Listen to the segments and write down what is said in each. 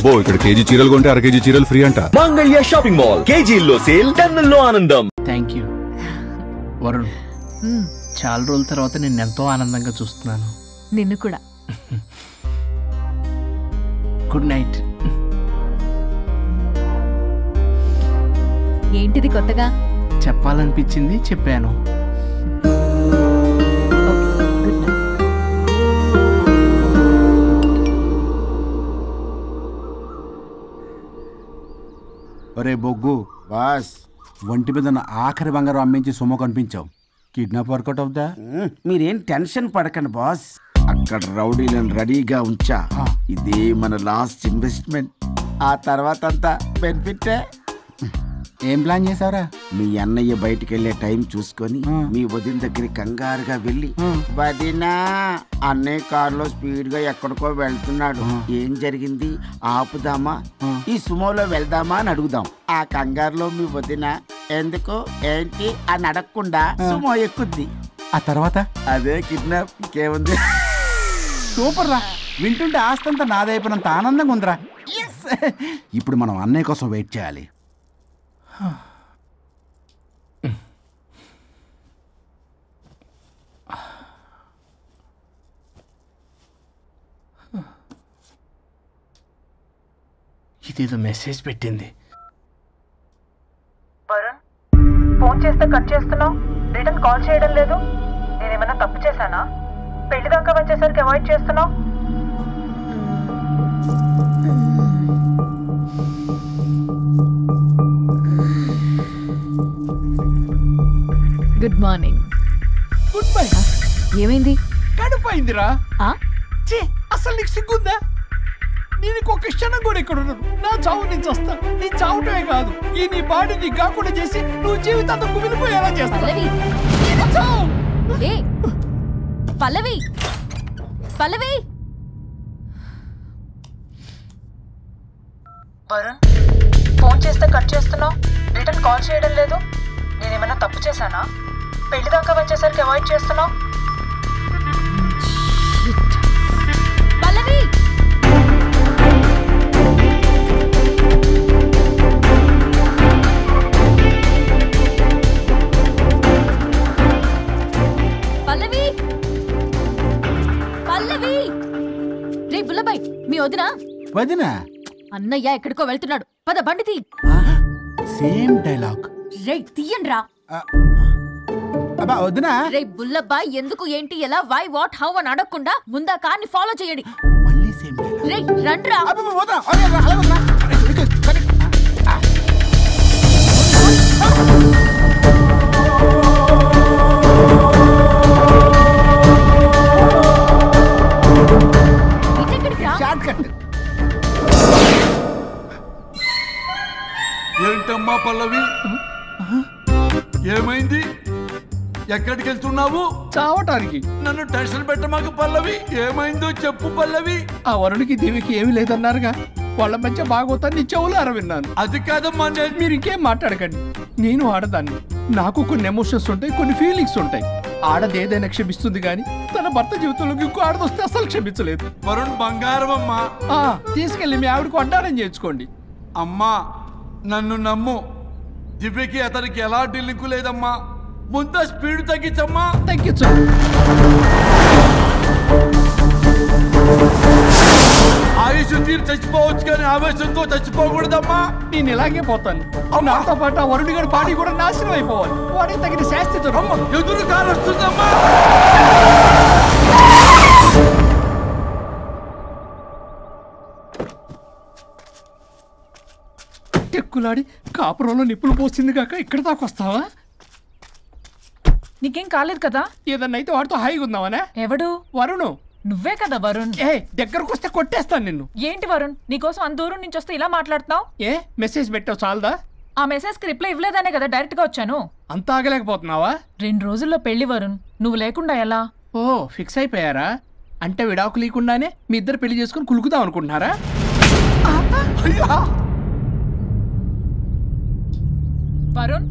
అబ్బో ఇక్కడ కేజీ చీరలు కొంటే అర కేజీ చీరలు ఫ్రీ అంట. మంగళ్య షాపింగ్ మాల్, కేజీల్లో సేల్, టన్నుల్లో ఆనందం. Thank you Varun. చాలా రోజుల తర్వాత నేను ఎంతో ఆనందంగా చూస్తున్నాను. నిన్ను కూడా. Good night. ఏంటిది కొత్తగా? చెప్పాలనిపించింది, చెప్పాను. ఒరే బొగ్గు బాస్, ఒంటి మీద ఆఖరి బంగారం అమ్మించి సొమ్ము కనిపించావు. కిడ్నాప్ వర్కౌట్ అవుతా? మీరేం టెన్షన్ పడకండి బాస్. అక్కడ రౌడీలను రెడీగా ఉంచా. ఇదే మన లాస్ట్ ఇన్వెస్ట్మెంట్. ఆ తర్వాత అంతా బెనిఫిటే. ఏం ప్లాన్ చేసావురా? మీ అన్నయ్య బయటికి వెళ్ళే టైం చూసుకొని మీ వదిన దగ్గర కంగారుగా వెళ్ళి, వదినా అన్నయ్య కారులో స్పీడ్ గా ఎక్కడికో వెళ్తున్నాడు, ఏం జరిగింది, ఆపుదామా, ఈ సుమోలో వెళ్దామా అని అడుగుదాం. ఆ కంగారులో మీ వదిన ఎందుకు ఏంటి అని అడగకుండా సుమో ఎక్కుద్ది. ఆ తర్వాత అదే కిడ్నాప్. ఇంకేముంది? సూపర్ రా, వింటుంటే ఆస్తంతా నాదైపోయినంత ఆనందంగా ఉందిరా. ఇప్పుడు మనం అన్నయ్య కోసం వెయిట్ చేయాలి. ఇదేదో మెసేజ్ పెట్టింది. వరుణ్, ఫోన్ చేస్తే కట్ చేస్తున్నావు, రిటర్న్ కాల్ చేయడం లేదు. నేనేమైనా తప్పు చేశానా? పెళ్లి దాకా వచ్చేసరికి అవాయిడ్ చేస్తున్నావు. Good morning. Good bye. ఏమైంది? కడుపైందిరా. అసలు నీకు సిగ్గుందా? నేను ఇంకొక క్షణం కూడా ఇక్కడ ఉన్నాను. నా చావు నేను చస్తా. నీ చావుటమే కాదు, ఈ నీ బాడీ నీకు కాకుండా చేసి నువ్వు జీవితాంతం కుమిలిపోయేలా చేస్తావు. పల్లవి, పల్లవి. వరుణ్, ఫోన్ చేస్తే కట్ చేస్తున్నావు, రిటర్న్ కాల్ చేయడం లేదు. నేనేమైనా తప్పు చేశానా? పెళ్లి దాకా వచ్చేసరికి అవాయిడ్ చేస్తున్నావు. పల్లవి, పల్లవి, పల్లవి. రే బుల్లబాయ్, మీ వదినా? వదినా? అన్నయ్య ఎక్కడికో వెళ్తున్నాడు, పద బండి తీ. Same dialogue. రే తీయండి రా. వదినా? రే బుల్లబాయ్, ఎందుకు ఏంటి ఎలా వై వాట్ హౌ అని అడగకుండా ముందా కార్ని ఫాలో చేయండి. మళ్ళీ సేమ్ డైలాగ్. రే రండ్రా. ఏంటమ్మా పల్లవి, ఏమైంది? ఎక్కడికి వెళ్తున్నావు? చావటానికి. నన్ను టెన్షన్ పెట్టమాక పల్లవి, ఏమైందో చెప్పు పల్లవి. ఆ వరుడికి దేవికి ఏమి లేదన్నారుగా, వాళ్ళ మధ్య బాగోతాన్ని నీ చెవులు అరవిన్నాను. అది కాదమ్మా. మీరు ఇంకేం మాట్లాడకండి. నేను ఆడదాన్ని, నాకు కొన్ని ఎమోషన్స్ ఉంటాయి, కొన్ని ఫీలింగ్స్ ఉంటాయి. ఆడది ఏదైనా క్షమిస్తుంది కానీ తన భర్త జీవితంలోకి ఇంకో ఆడదొస్తే అసలు క్షమించలేదు. వరుణ్ బంగారం అమ్మా. తీసుకెళ్ళి మీ ఆవిడకు వడ్డానం చేయించుకోండి. అమ్మా నన్ను నమ్ము, దివ్యకి అతనికి ఎలాంటి లింకు లేదమ్మా. ముందు స్పీడ్ తగ్గించమ్మా. తగ్గించు. ఆయుష్ తీరు చచ్చిపోవచ్చు కానీ ఆవేశంతో చచ్చిపోకూడదమ్మా. నేను ఇలాగే పోతాను. నాతో పాటు ఆ వరుడి గారి బాడీ కూడా నాశనం అయిపోవాలి. వాడికి తగిన శాస్తి ఎదురు కాలు వస్తుందమ్మా. టెక్కులాడి కాపురంలో నిప్పులు పోసింది కాక ఇక్కడ దాకా వస్తావా? నీకేం కాలేదు కదా? ఏదన్నా అయితే వాడితో హాయిగా ఉందామనే. ఎవడు? వరుణ్. నువ్వే కదా వరుణ్. దగ్గరకు వస్తే కొట్టేస్తాను నిన్ను. ఏంటి వరుణ్, నీకోసం అంత దూరం నుంచి వస్తే ఇలా మాట్లాడుతున్నావు? మెసేజ్ పెట్టావు చాలదా? ఆ మెసేజ్ కి రిప్లై ఇవ్వలేదనే కదా డైరెక్ట్ గా వచ్చాను. అంత ఆగలేకపోతున్నావా? 2 రోజుల్లో పెళ్లి వరుణ్, నువ్వు లేకుండా ఎలా? ఫిక్స్ అయిపోయారా? అంటే విడాకు లేకుండానే మీ ఇద్దరు పెళ్లి చేసుకుని కులుకుదాం అనుకుంటున్నారా? వరుణ్,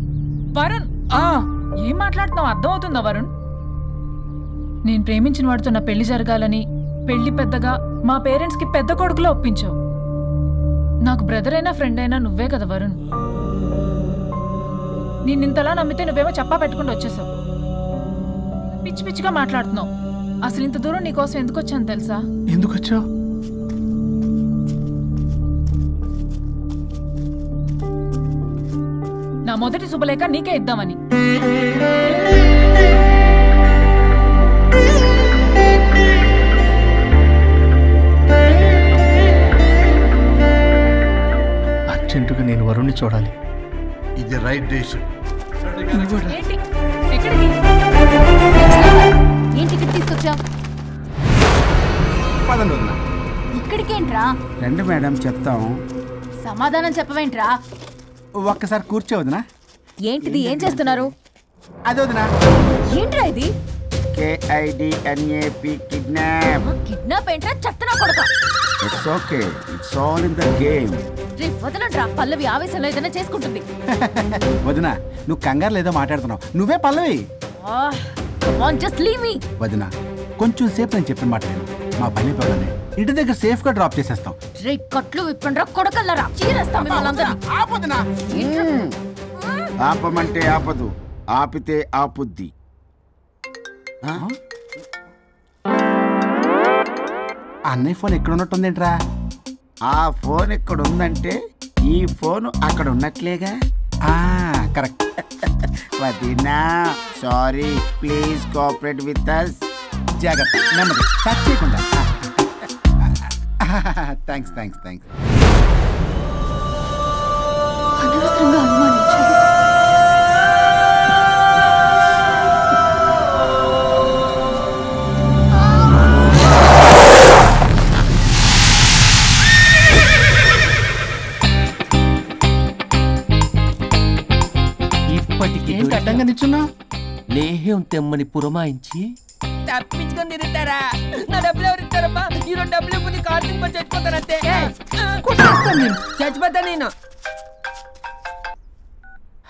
వరుణ్ ఏం మాట్లాడుతున్నావు అర్థం అవుతుందా వరుణ్? నేను ప్రేమించిన వాడితో నా పెళ్లి జరగాలని పెళ్లి పెద్దగా మా పేరెంట్స్ కి పెద్ద కొడుకులో ఒప్పించావు. నాకు బ్రదర్ అయినా ఫ్రెండ్ అయినా నువ్వే కదా వరుణ్. నిన్నింతలా నమ్మితే నువ్వేమో చెప్పా పెట్టుకుంటూ వచ్చేసావు. పిచ్చి పిచ్చిగా మాట్లాడుతున్నావు. అసలు ఇంత దూరం నీకోసం ఎందుకు వచ్చాను తెలుసా? ఎందుకు వచ్చావు? నా మొదటి శుభలేఖ నీకే ఇద్దామని. అర్జెంటుగా నేను వరుణ్ణి చూడాలి. ఇది రైట్ డెసిషన్. ఏంటి? ఎక్కడికి? ఏం టికెట్ తీసుకొచ్చావు? పదండి వదినా. ఇక్కడికేంట్రా? రండి మేడం చెప్తాం. సమాధానం చెప్పవేంట్రా? ఒక్కసారి కూర్చో వదినా. ఏంటిది? ఏం చేస్తున్నారు? అది వదినా. ఏంట్రా ఇది? KIDNAP kidnap. కిడ్నాప్ ఏంట్రా? చెత్తనా కొడక. It's okay, it's all in the game. రే వదలండ్రా, పల్లవి ఆవేశంలో ఏదైనా చేసుకుంటుంది. వదినా నువ్వు కంగారు లేదో మాట్లాడుతున్నావు. నువ్వే పల్లవి. Just leave me. వదినా కొంచెం సేపు నేను చెప్పిన మాట నేను మా పని పగలనే ఇంటి దగ్గర సేఫ్ గా డ్రాప్ చేసేస్తాం. రే కట్లు విప్పండ్రా కొడకల్లరా, చీరేస్తాం మిమ్మల్ని. ఆపమంటే ఆపదు, ఆపితే ఆపుద్ది. అన్నయ్య ఫోన్ ఎక్కడ ఉన్నట్టుందేంట్రా? ఆ ఫోన్ ఇక్కడ ఉందంటే ఈ ఫోన్ అక్కడ ఉన్నట్లేగా. కరెక్ట్. వదినా sorry, please cooperate with us. జాగ్రత్త, నెమ్మది, టచ్ చేయకుండా. Thanks thanks thanks. అనవసరంగా అనుమానించాను. ఏంటి అడ్డంగా నిల్చున్నా? లేహ్యం తెమ్మని పురమాయించి తప్పించుకొని తిరుగుతారా? నా డబ్బులు ఎవరు ఇస్తారమ్మా? ఈరోజు డబ్బులు ఇవ్వని కార్తీక్ చచ్చిపోతానంతే. చచ్చిపోతా నేను.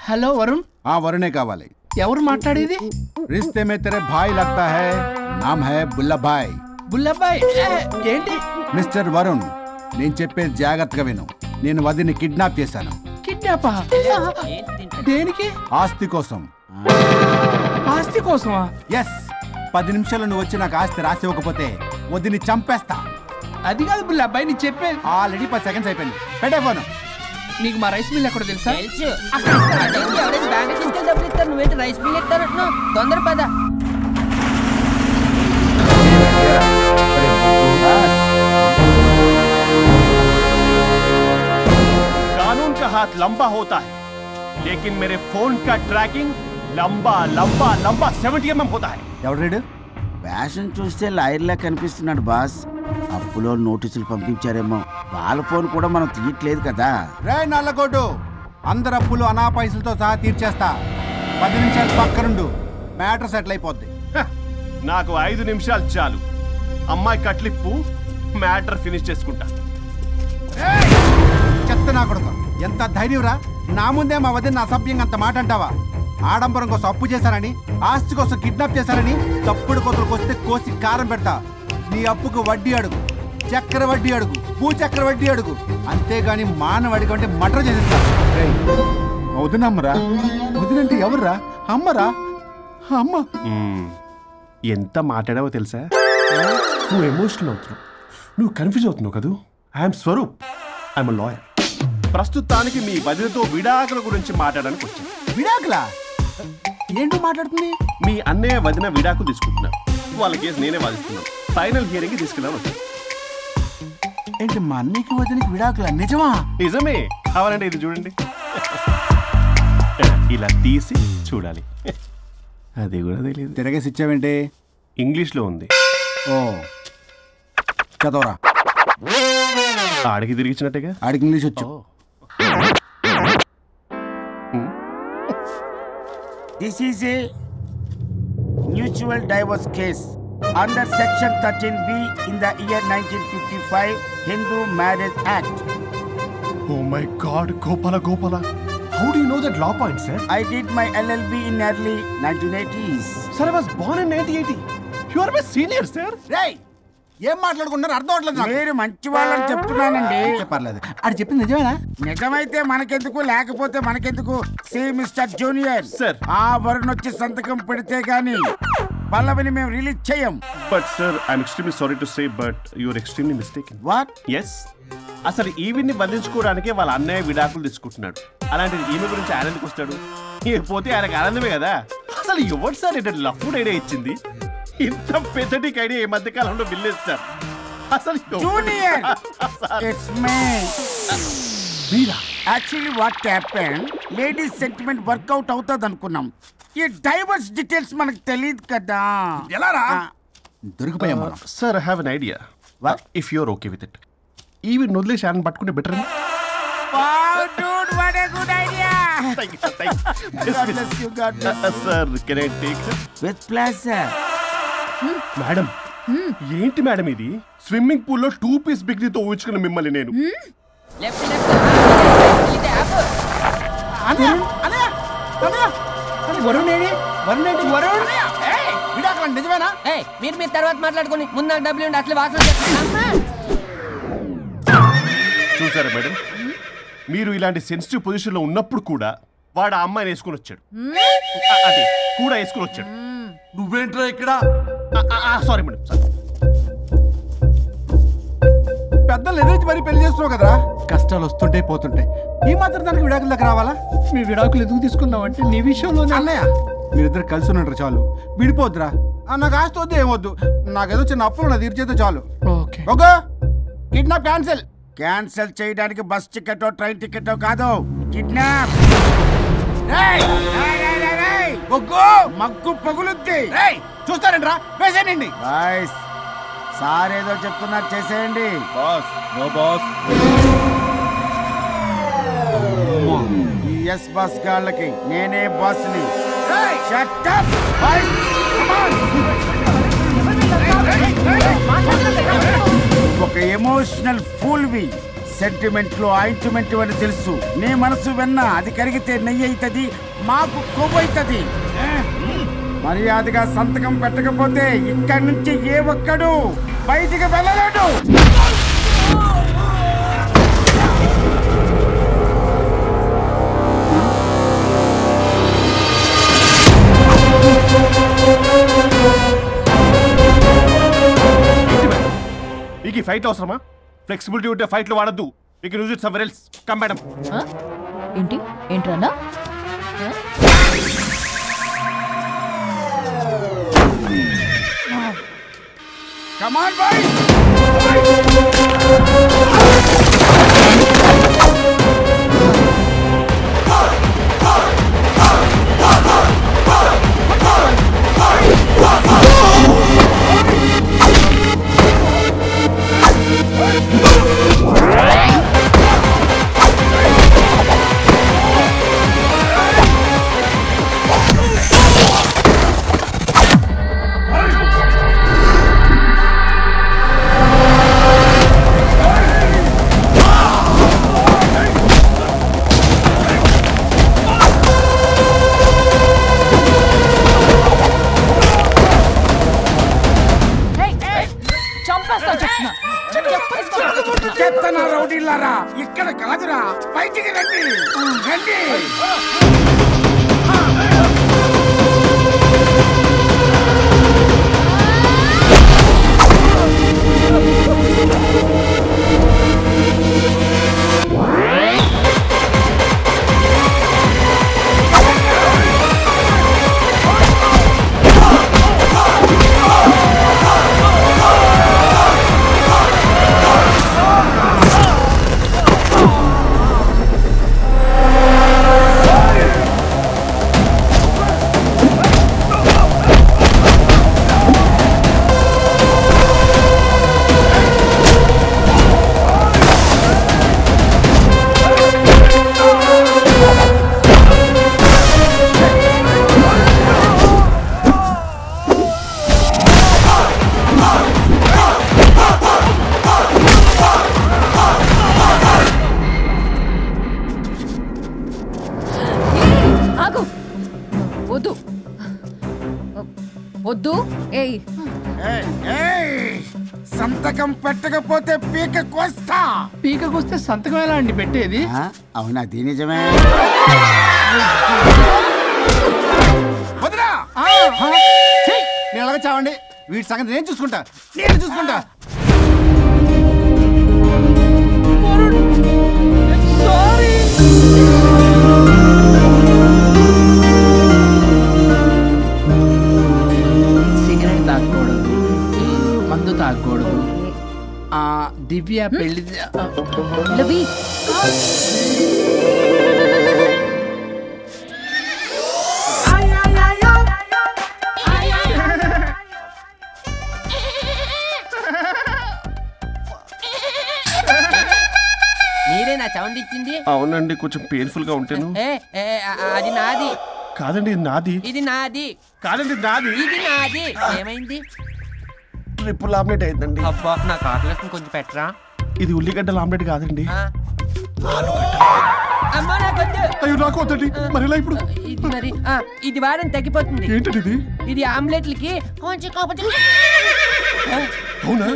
హలో వరుణ్. వరుణే కావాలి. ఎవరు మాట్లాడేది? రిస్తే మే తెరే భాయ్ లగ్తా హై, నామ్ హై బుల్లభాయ్. బుల్లబ్బాయ్ ఏంటి? మిస్టర్ వరుణ్, నేను చెప్పేది జాగ్రత్తగా విను. నేను వదిని కిడ్నాప్ చేశాను. కిడ్నాపా? దేనికి? ఆస్తి కోసం. ఆస్తి కోసమా? ఎస్. 10 నిమిషాలు నువ్వు వచ్చి నాకు ఆస్తి రాసి ఇవ్వకపోతే వదిని చంపేస్తా. అది కాదు బుల్లబ్బాయ్, నీ చెప్పే. ఆల్రెడీ 10 సెకండ్స్ అయిపోయింది. పెట్టే ఫోను. నీకు మా రైస్ మిల్ ఎక్కడ తెలుసా? తెలుసు. ఎవరైనా బ్యాంక్ తీసుకెళ్ళి డబ్బులు ఇస్తారు, నువ్వేంటి రైస్ మిల్ ఇస్తారు? తొందర పద. कानून का हाथ लंबा होता है, लेकिन मेरे फोन का ट्रैकिंग लंबा लंबा लंबा 70 mm होता है. ఎవడు? ఫ్యాషన్ చూస్తే లాయర్లా కనిపిస్తున్నాడు బాస్. అప్పులో నోటీసులు పంపించారేమో, వాళ్ళ ఫోన్ కూడా మనం తీయట్లేదు కదా. రే నల్లగొడ్డు, అందరు అప్పులు అనా పైసలతో సహా తీర్చేస్తా. 10 నిమిషాలు పక్కనుండు, మ్యాటర్ సెటిల్ అయిపోద్ది. నాకు 5 నిమిషాలు చాలు. అమ్మాయి కట్లిప్పు, మ్యాటర్ ఫినిష్ చేసుకుంటా. చెత్త నా కొడుకు, ఎంత ధైర్యంరా? నా ముందే మా వదిన అసభ్యంగా అంత మాట అంటావా? ఆడంబరం కోసం అప్పు చేశారని, ఆస్తి కోసం కిడ్నాప్ చేశారని తప్పుడు కొతులకు వస్తే కోసి కారం పెడతా. నీ అప్పుకు వడ్డీ అడుగు, చక్కెర వడ్డీ అడుగు, భూచక్ర వడ్డీ అడుగు, అంతేగాని మానవ అడిగి అంటే మటర్ చేసేస్తా. వదినమ్మరా? వదినంటే ఎవర్రా? అమ్మరా? అమ్మ. ఎంత మాట్లాడావో తెలుసా? నువ్వు ఎమోషనల్ అవుతున్నావు, నువ్వు కన్ఫ్యూజ్ అవుతున్నావు కదూ. I'm Swaroop, I'm lawyer. ప్రస్తుతానికి మీ వదినతో విడాకుల గురించి మాట్లాడడానికి వచ్చాను. విడాకులా? ఏంటో మాట్లాడుతుంది? మీ అన్నయ్య వదిన విడాకులు తీసుకుంటున్నారు. వాళ్ళ కేసు నేనే వాదిస్తున్నాను. ఫైనల్ హియరింగ్ తీసుకెళ్ళాను. ఏంటి మా అన్నయ్యకి వదినకి విడాకులా? నిజమా? నిజమే. కావాలంటే ఇది చూడండి. ఇలా తీసి చూడాలి. అది కూడా తెలియదు. తిరగేసి ఇచ్చావేంటి? ఇంగ్లీష్లో ఉంది. ఓ చదవరా. ఆడికి తిరిగిచ్చినట్టుగా. ఆడికి ఇంగ్లీష్ వచ్చు. This is a mutual divorce case under section 13B in the year 1955 Hindu Marriage Act. Oh my God, Gopala. How do you know that law point, sir? I did my LLB in early 1980s. Sir, I was born in 1980. You are my senior, sir. రేయ్, ఏం మాట్లాడుకుంటున్నారు అర్థం అవట్లేదు. మీరు మంచి వాళ్ళని చెప్తున్నానండి. పర్లేదు, అది చెప్పింది నిజమేనా? నిజమైతే మనకెందుకు, లేకపోతే మనకెందుకు? సి మిస్టర్ జూనియర్ సార్, ఆ వరుణ్ వచ్చి సంతకం పెడితే గాని పల్లవిని మేము రిలీజ్ చేయం. But sir I'm extremely sorry to say but you're extremely mistaken. What? Yes, అసలు ఈవిడ్ని బంధించుకోవడానికే వాళ్ళ అన్నయ్య విడాకులు తీసుకుంటున్నాడు. అలాంటిది ఈమె గురించి ఆనందకు వస్తాడు. పోతే ఆయనకు ఆనందమే కదా. అసలు ఎవరు సార్ ఏంటంటే లఫ్డ్ ఐడియా ఇచ్చింది? ఇంత పెద్దటికి ఐడియా ఈ మధ్య కాలంలో విల్లేదు సార్. అసలు junior it's me. Actually what happen, ladies sentiment work out అవుతుంది అనుకున్నాం. ఈ డైవర్స్ డీటెయిల్స్ మనకు తెలియదు కదా. ఎలా రా దొరికిపోయాం మనం. Sir I have an idea. If you are okay with it, ఈవిడ్ని వదిలేసి ఆయన పట్టుకుంటే better. Wow, dude, what a good idea! Thank you. God bless you, God bless you. Sir, can I take her? With pleasure. Madam, ఏంటి madam ఇది? Swimming పూల్లో 2 piece బిగ్నీతో ఊహించుకున్న మిమ్మల్ని నేను. నిజమేనా? మీరు తర్వాత మాట్లాడుకుని ముందు నాకు డబ్బులు ఉండి అసలు వాసన. చూసారా మేడం, మీరు ఇలాంటి సెన్సిటివ్ పొజిషన్ లో ఉన్నప్పుడు కూడా వాడు ఆ అమ్మాయిని వేసుకుని వచ్చాడు. అదే కూడా వేసుకుని వచ్చాడు. నువ్వేంట్రా ఇక్కడ? Sorry madam, sorry. పెద్దలు ఎదురు మరి పెళ్లి చేస్తున్నావు కదరా. కష్టాలు వస్తుంటే పోతుంటాయి, ఈ మాత్రం దానికి విడాకుల దగ్గర రావాలా? మీ విడాకులు ఎందుకు తీసుకున్నావు అంటే నీ విషయంలో అన్నయ్య మీరిద్దరు కలిసి ఉన్నట్టు చాలు, విడిపోద్దురా. నాకు ఆస్తి వద్దు ఏమొద్దు, నాకేదో చిన్న అప్పులు నా తీర్చేదో చాలు. Okay okay, kidnap cancel. Cancel చేయడానికి బస్ టికెట్ ట్రైన్ టికెట్ కాదు, కిడ్నాప్. మగ్గు పగులుద్ది. చూస్తారంట్రా, వేసేయండి. బాయ్స్, సార్ ఏదో చెప్తున్నారు, చేసేయండి. Boss, no boss. ఈ ఎస్ బస్ గాళ్ళకి నేనే బాస్ని. Shut up boys, come on. ఒక ఎమోషనల్ ఫూల్వి, సెంటిమెంట్ లో ఆయింట్మెంట్ అని తెలుసు. నీ మనసు వెన్న, అది కరిగితే నెయ్యి అవుతుంది, మాకు కొవ్వు అవుతుంది. మర్యాదగా సంతకం పెట్టకపోతే ఇక్కడి నుంచి ఏ ఒక్కడు బయటికి వెళ్ళలేడు. మీకు ఈ ఫైట్ అవసరమా? ఫ్లెక్సిబిలిటీ ఉంటే ఫైట్ లో వాడద్దు. You can use it somewhere else. Come madam. ఏంటి ఏంట్రన్నా? Come on, boys! చెత్తనా రౌడీలారా, ఇక్కడ కాదురా, బయటికి రండి రండి. సంతకం పెట్టకపోతే పీక కోస్తా. పీకకొస్తే సంతకం ఎలా అండి పెట్టేది? అవునా? అది నిజమే. వదినా నేను అలాగే చావండి. వీటి సంగతి నేను చూసుకుంటా. సిగరెట్ తాగకూడదు, మందు తాగకూడదు. దివ్య పెళ్లి మీరే నా సౌండ్ ఇచ్చింది? అవునండి, కొంచెం పెయిన్ఫుల్ గా ఉంటాను. అది నాది కాదండి, ఇది నాది. ఇది నాది కాదండి, నాది. ఇది నాది. ఏమైంది? ట్రిపుల్ ఆమ్లెట్ అయిందండి. అబ్బా నాకు ఆకలిస్తుంది, కొంచెం పెట్టరా. ఇది ఉల్లిగడ్డల ఆమ్లెట్ కాదండి. అమ్మా నాకొద్దు. అయ్యో నాకు వద్దండి. మరి ఇలా ఇప్పుడు ఇది మరి ఇది వారం తగ్గిపోతుంది. ఏంటది ఇది? ఇది ఆమ్లెట్లకి కొంచెం కాకపోతే. అవునా?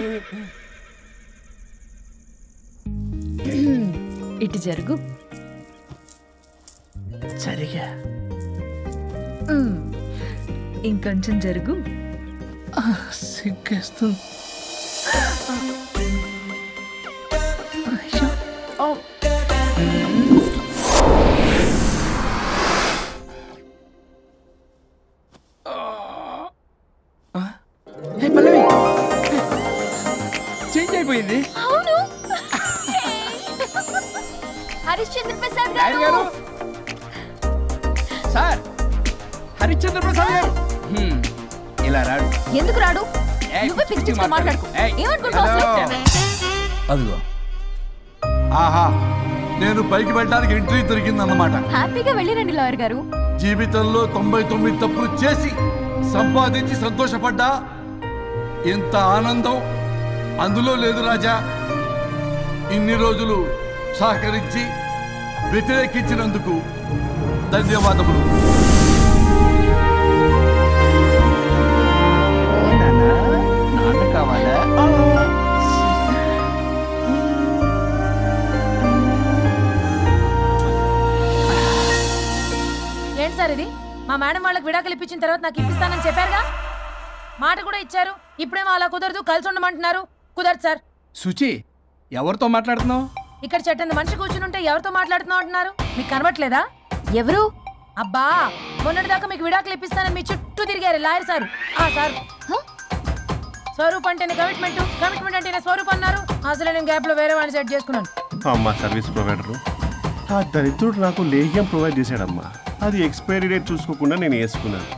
ఇటు జరుగు. సరిగా ఇంకొంచెం జరుగు. సిగ్గేస్తుంది. పల్లవి చేంజ్ అయిపోయింది. అవును. హరిశ్చంద్ర ప్రసాద్ గారు గారు. సార్, హరిశ్చంద్ర ప్రసాద్ గారు ఇలా రాడు. ఎందుకు రాడు? నువ్వే పిచ్చి పిచ్చిగా మాట్లాడుకో. ఏమనుకుంటున్నావు? అదిగో ఆహా, నేను పైకి వెళ్ళడానికి ఎంట్రీ దొరికిందన్నమాట. హ్యాపీగా వెళ్ళిరండి లాయర్ గారు. జీవితంలో 99 తప్పులు చేసి సంపాదించి సంతోషపడ్డా ఇంత ఆనందం అందులో లేదు రాజా. ఇన్ని రోజులు సహకరించి వ్యతిరేకించినందుకు ధన్యవాదములు. నాన్న కావాలా? ఏంటి సార్ ఇది? మా మేడం వాళ్ళకి విడాకులు ఇప్పించిన తర్వాత నాకు ఇప్పిస్తానని చెప్పారుగా, మాట కూడా ఇచ్చారు. ఇప్పుడేమో అలా కుదరదు, కలిసి ఉండమంటున్నారు. కుదరదు సార్. సుచి, ఎవరితో మాట్లాడుతున్నావు? ఇక్కడ చెట్టంత మనిషి కూర్చుని ఎవరితో మాట్లాడుతున్నావు అంటున్నారు? మీకు కనబట్లేదా? ఎవరు? అబ్బా, మొన్నటిదాకా మీకు విడాకులు ఇప్పిస్తానని మీ చుట్టూ తిరిగారు లాయర్ సార్. సార్, స్వరూప్ అంటేనే కమిట్మెంట్, కమిట్మెంట్ అంటేనే స్వరూప్ అన్నారు. అసలు నేను గ్యాప్ లో వేరే వాడిని సెట్ చేసుకున్నాను. అమ్మా సర్వీస్ ప్రొవైడరు ఆ దరిద్రుడు నాకు లేహ్యం ప్రొవైడ్ చేశాడమ్మా. అది ఎక్స్పైరీ డేట్ చూసుకోకుండా నేను వేసుకున్నాను.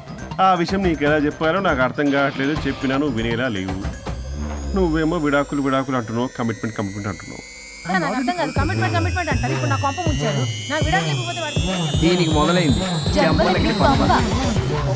ఆ విషయం నీకు ఎలా చెప్పారో నాకు అర్థం కావట్లేదు. చెప్పినా నువ్వు వినేలా లేవు. నువ్వేమో విడాకులు అంటున్నావు, కమిట్మెంట్ అంటున్నావు. నాకు అర్థం కాదు. కమిట్మెంట్ అంటారు. ఇప్పుడు నా కొంప ముంచారు. నాకు విడాకులు ఇవ్వకపోతే దీనికి మొదలైంది.